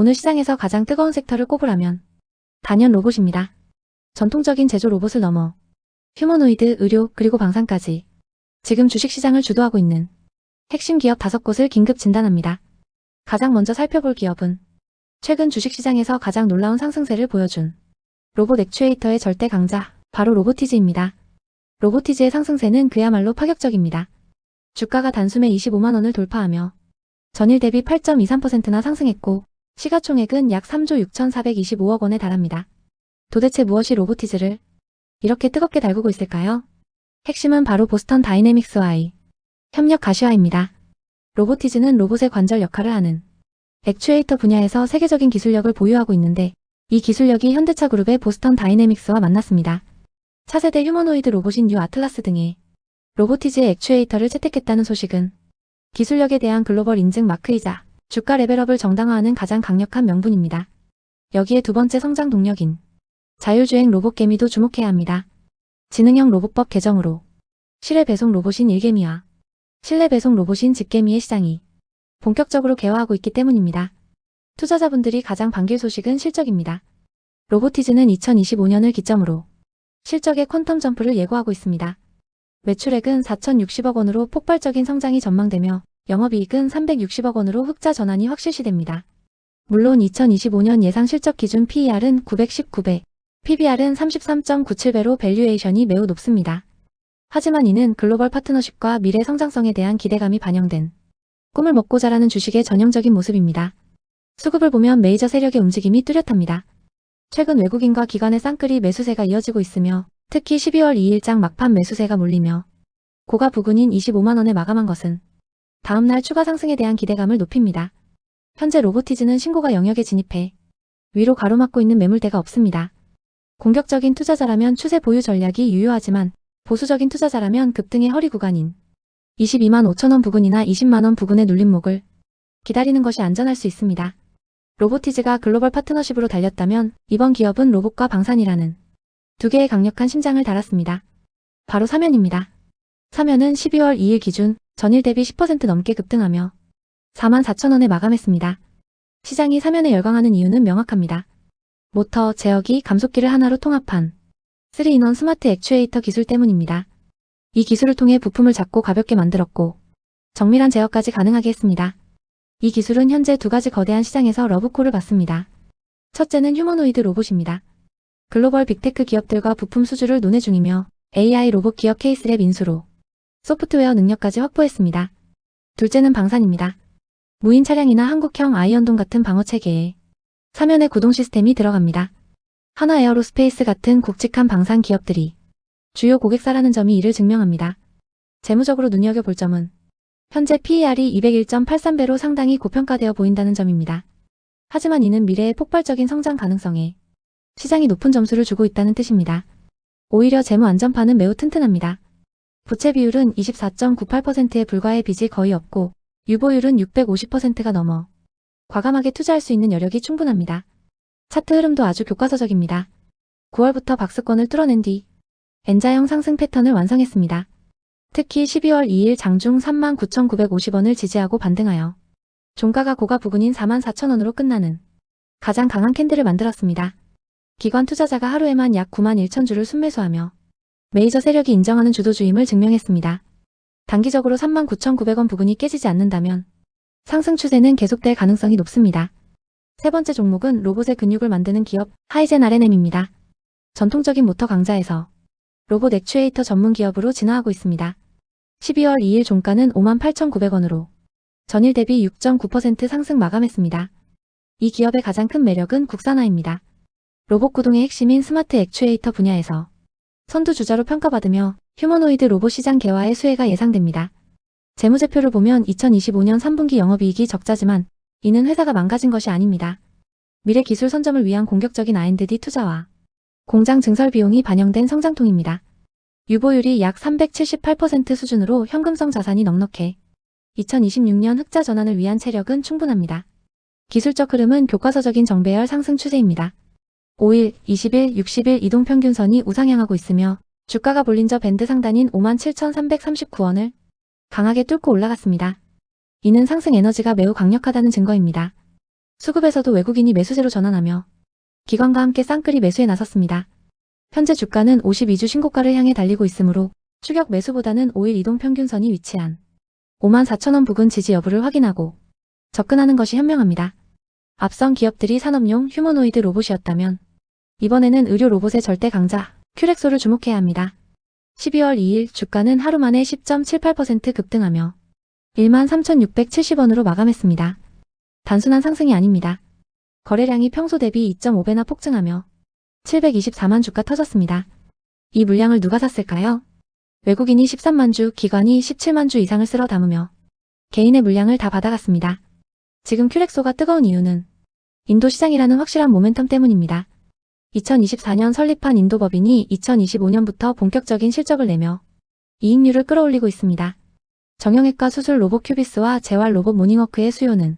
오늘 시장에서 가장 뜨거운 섹터를 꼽으라면 단연 로봇입니다. 전통적인 제조 로봇을 넘어 휴머노이드, 의료, 그리고 방산까지 지금 주식시장을 주도하고 있는 핵심 기업 5곳을 긴급 진단합니다. 가장 먼저 살펴볼 기업은 최근 주식시장에서 가장 놀라운 상승세를 보여준 로봇 액추에이터의 절대 강자, 바로 로보티즈입니다. 로보티즈의 상승세는 그야말로 파격적입니다. 주가가 단숨에 25만원을 돌파하며 전일 대비 8.23%나 상승했고 시가총액은 약 3조 6,425억 원에 달합니다. 도대체 무엇이 로보티즈를 이렇게 뜨겁게 달구고 있을까요? 핵심은 바로 보스턴 다이내믹스와의 협력 가시화입니다. 로보티즈는 로봇의 관절 역할을 하는 액추에이터 분야에서 세계적인 기술력을 보유하고 있는데 이 기술력이 현대차 그룹의 보스턴 다이내믹스와 만났습니다. 차세대 휴머노이드 로봇인 뉴 아틀라스 등의 로보티즈의 액추에이터를 채택했다는 소식은 기술력에 대한 글로벌 인증 마크이자 주가 레벨업을 정당화하는 가장 강력한 명분입니다. 여기에 두 번째 성장 동력인 자율주행 로봇 개미도 주목해야 합니다. 지능형 로봇법 개정으로 실외 배송 로봇인 일개미와 실내 배송 로봇인 집개미의 시장이 본격적으로 개화하고 있기 때문입니다. 투자자분들이 가장 반길 소식은 실적입니다. 로보티즈는 2025년을 기점으로 실적의 퀀텀 점프를 예고하고 있습니다. 매출액은 4,060억 원으로 폭발적인 성장이 전망되며 영업이익은 360억 원으로 흑자 전환이 확실시됩니다. 물론 2025년 예상 실적 기준 PER은 919배, PBR은 33.97배로 밸류에이션이 매우 높습니다. 하지만 이는 글로벌 파트너십과 미래 성장성에 대한 기대감이 반영된 꿈을 먹고 자라는 주식의 전형적인 모습입니다. 수급을 보면 메이저 세력의 움직임이 뚜렷합니다. 최근 외국인과 기관의 쌍끌이 매수세가 이어지고 있으며 특히 12월 2일장 막판 매수세가 몰리며 고가 부근인 25만원에 마감한 것은 다음날 추가 상승에 대한 기대감을 높입니다. 현재 로보티즈는 신고가 영역에 진입해 위로 가로막고 있는 매물대가 없습니다. 공격적인 투자자라면 추세 보유 전략이 유효하지만 보수적인 투자자라면 급등의 허리 구간인 22만 5천원 부근이나 20만원 부근의 눌림목을 기다리는 것이 안전할 수 있습니다. 로보티즈가 글로벌 파트너십으로 달렸다면 이번 기업은 로봇과 방산이라는 두 개의 강력한 심장을 달았습니다. 바로 사면입니다. 사면은 12월 2일 기준 전일 대비 10% 넘게 급등하며 4만 4천원에 마감했습니다. 시장이 사면에 열광하는 이유는 명확합니다. 모터, 제어기, 감속기를 하나로 통합한 3인원 스마트 액추에이터 기술 때문입니다. 이 기술을 통해 부품을 작고 가볍게 만들었고 정밀한 제어까지 가능하게 했습니다. 이 기술은 현재 두 가지 거대한 시장에서 러브콜을 받습니다. 첫째는 휴머노이드 로봇입니다. 글로벌 빅테크 기업들과 부품 수주를 논의 중이며 AI 로봇 기업 케이스랩 인수로 소프트웨어 능력까지 확보했습니다. 둘째는 방산입니다. 무인 차량이나 한국형 아이언돔 같은 방어체계에 사면의 구동 시스템이 들어갑니다. 하나 에어로스페이스 같은 굵직한 방산 기업들이 주요 고객사라는 점이 이를 증명합니다. 재무적으로 눈여겨볼 점은 현재 PER이 201.83배로 상당히 고평가되어 보인다는 점입니다. 하지만 이는 미래의 폭발적인 성장 가능성에 시장이 높은 점수를 주고 있다는 뜻입니다. 오히려 재무 안전판은 매우 튼튼합니다. 부채 비율은 24.98%에 불과해 빚이 거의 없고 유보율은 650%가 넘어 과감하게 투자할 수 있는 여력이 충분합니다. 차트 흐름도 아주 교과서적입니다. 9월부터 박스권을 뚫어낸 뒤 N자형 상승 패턴을 완성했습니다. 특히 12월 2일 장중 39,950원을 지지하고 반등하여 종가가 고가 부근인 44,000원으로 끝나는 가장 강한 캔들을 만들었습니다. 기관 투자자가 하루에만 약 9만 1천 주를 순매수하며 메이저 세력이 인정하는 주도주임을 증명했습니다. 단기적으로 39,900원 부근이 깨지지 않는다면 상승 추세는 계속될 가능성이 높습니다. 세 번째 종목은 로봇의 근육을 만드는 기업 하이젠 R&M입니다. 전통적인 모터 강자에서 로봇 액추에이터 전문 기업으로 진화하고 있습니다. 12월 2일 종가는 58,900원으로 전일 대비 6.9% 상승 마감했습니다. 이 기업의 가장 큰 매력은 국산화입니다. 로봇 구동의 핵심인 스마트 액추에이터 분야에서 선두주자로 평가받으며 휴머노이드 로봇 시장 개화의 수혜가 예상됩니다. 재무제표를 보면 2025년 3분기 영업이익이 적자지만 이는 회사가 망가진 것이 아닙니다. 미래 기술 선점을 위한 공격적인 R&D 투자와 공장 증설 비용이 반영된 성장통입니다. 유보율이 약 378% 수준으로 현금성 자산이 넉넉해 2026년 흑자 전환을 위한 체력은 충분합니다. 기술적 흐름은 교과서적인 정배열 상승 추세입니다. 5일, 20일, 60일 이동평균선이 우상향하고 있으며 주가가 볼린저 밴드 상단인 57,339원을 강하게 뚫고 올라갔습니다. 이는 상승 에너지가 매우 강력하다는 증거입니다. 수급에서도 외국인이 매수세로 전환하며 기관과 함께 쌍끌이 매수에 나섰습니다. 현재 주가는 52주 신고가를 향해 달리고 있으므로 추격 매수보다는 5일 이동 평균선이 위치한 54,000원 부근 지지 여부를 확인하고 접근하는 것이 현명합니다. 앞선 기업들이 산업용 휴머노이드 로봇이었다면 이번에는 의료 로봇의 절대 강자 큐렉소를 주목해야 합니다. 12월 2일 주가는 하루 만에 10.78% 급등하며 13,670원으로 마감했습니다. 단순한 상승이 아닙니다. 거래량이 평소 대비 2.5배나 폭증하며 724만 주가 터졌습니다. 이 물량을 누가 샀을까요? 외국인이 13만 주, 기관이 17만 주 이상을 쓸어 담으며 개인의 물량을 다 받아갔습니다. 지금 큐렉소가 뜨거운 이유는 인도 시장이라는 확실한 모멘텀 때문입니다. 2024년 설립한 인도법인이 2025년부터 본격적인 실적을 내며 이익률을 끌어올리고 있습니다. 정형외과 수술 로봇 큐비스와 재활 로봇 모닝워크의 수요는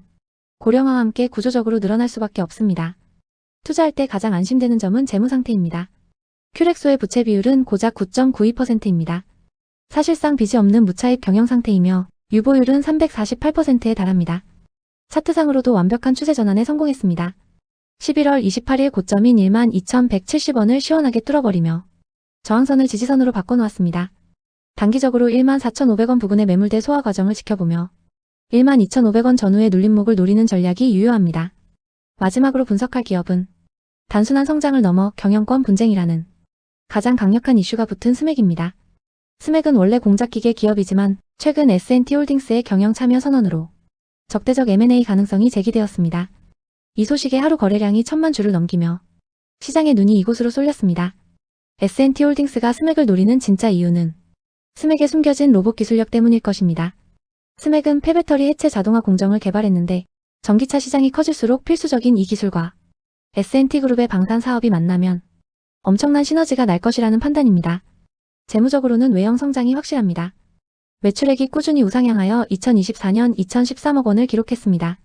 고령화와 함께 구조적으로 늘어날 수밖에 없습니다. 투자할 때 가장 안심되는 점은 재무 상태입니다. 큐렉소의 부채 비율은 고작 9.92%입니다. 사실상 빚이 없는 무차입 경영 상태이며 유보율은 348%에 달합니다. 차트상으로도 완벽한 추세 전환에 성공했습니다. 11월 28일 고점인 12,170원을 시원하게 뚫어버리며 저항선을 지지선으로 바꿔놓았습니다. 단기적으로 14,500원 부근의 매물대 소화 과정을 지켜보며 12,500원 전후의 눌림목을 노리는 전략이 유효합니다. 마지막으로 분석할 기업은 단순한 성장을 넘어 경영권 분쟁이라는 가장 강력한 이슈가 붙은 스맥입니다. 스맥은 원래 공작기계 기업이지만 최근 S&T홀딩스의 경영 참여 선언으로 적대적 M&A 가능성이 제기되었습니다. 이 소식에 하루 거래량이 1,000만 주를 넘기며 시장의 눈이 이곳으로 쏠렸습니다. S&T홀딩스가 스맥을 노리는 진짜 이유는 스맥의 숨겨진 로봇 기술력 때문일 것입니다. 스맥은 폐배터리 해체 자동화 공정을 개발했는데 전기차 시장이 커질수록 필수적인 이 기술과 S&T그룹의 방산 사업이 만나면 엄청난 시너지가 날 것이라는 판단입니다. 재무적으로는 외형 성장이 확실합니다. 매출액이 꾸준히 우상향하여 2024년 2,013억 원을 기록했습니다.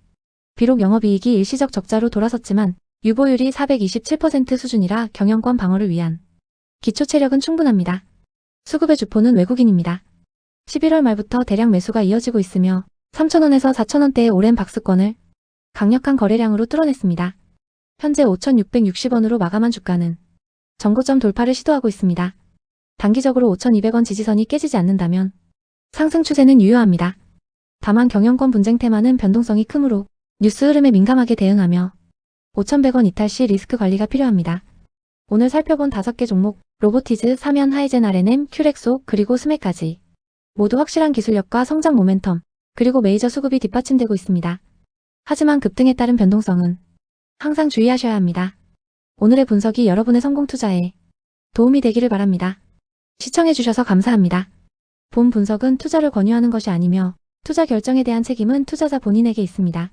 비록 영업이익이 일시적 적자로 돌아섰지만 유보율이 427% 수준이라 경영권 방어를 위한 기초 체력은 충분합니다. 수급의 주포는 외국인입니다. 11월 말부터 대량 매수가 이어지고 있으며 3,000원에서 4,000원대의 오랜 박스권을 강력한 거래량으로 뚫어냈습니다. 현재 5,660원으로 마감한 주가는 전고점 돌파를 시도하고 있습니다. 단기적으로 5,200원 지지선이 깨지지 않는다면 상승 추세는 유효합니다. 다만 경영권 분쟁 테마는 변동성이 크므로 뉴스 흐름에 민감하게 대응하며 5,100원 이탈 시 리스크 관리가 필요합니다. 오늘 살펴본 5개 종목, 로보티즈, 사면, 하이젠, R&M, 큐렉소, 그리고 스맥까지 모두 확실한 기술력과 성장 모멘텀, 그리고 메이저 수급이 뒷받침되고 있습니다. 하지만 급등에 따른 변동성은 항상 주의하셔야 합니다. 오늘의 분석이 여러분의 성공 투자에 도움이 되기를 바랍니다. 시청해주셔서 감사합니다. 본 분석은 투자를 권유하는 것이 아니며 투자 결정에 대한 책임은 투자자 본인에게 있습니다.